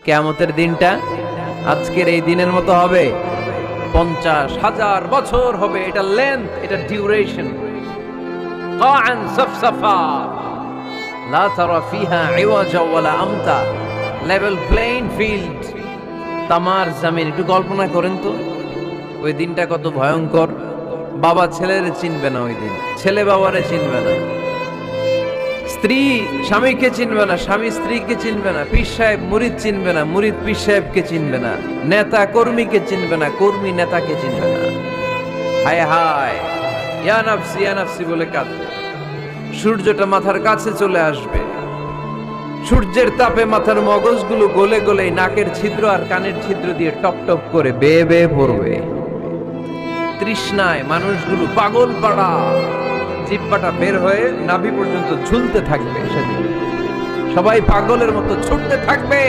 কিয়ামতের দিনটা আজকের এই দিনের মতো হবে, 50,000 বছর হবে। এটা লেন্থ, এটা ডিউরেশন। কাআন সাফসাফা লা তারা ফিহা ইওয়াজা ওয়ালা আমতা, লেভেল প্লেইং ফিল্ড, তামার জমিন। একটু কল্পনা করেন তো ওই দিনটা কত ভয়ঙ্কর। বাবা ছেলেরে চিনবে না ওই দিন, ছেলে বাবারে চিনবে না, স্ত্রী স্বামীকে চিনবে না, স্বামী স্ত্রীকে চিনবে না, পীর সাহেব মুরিদ চিনবে না, মুরিদ পীর সাহেবকে চিনবে না, নেতা কর্মীকে চিনবে না, কর্মী নেতাকে চিনবে না। হায় হায়, ইয়া নাফসি ইয়া নাফসি বলে কাঁদবে। সূর্যটা মাথার কাছে চলে আসবে, সূর্যের তাপে মাথার মগজগুলো গলে গলে নাকের ছিদ্র আর কানের ছিদ্র দিয়ে টপ টপ করে বেয়ে বেয়ে পড়বে। তৃষ্ণায় মানুষগুলো পাগল পাড়া, জিহ্বাটা বের হয়ে নাভি পর্যন্ত ঝুলতে থাকবে। সেদিন সবাই পাগলের মতো ছুটতে থাকবে।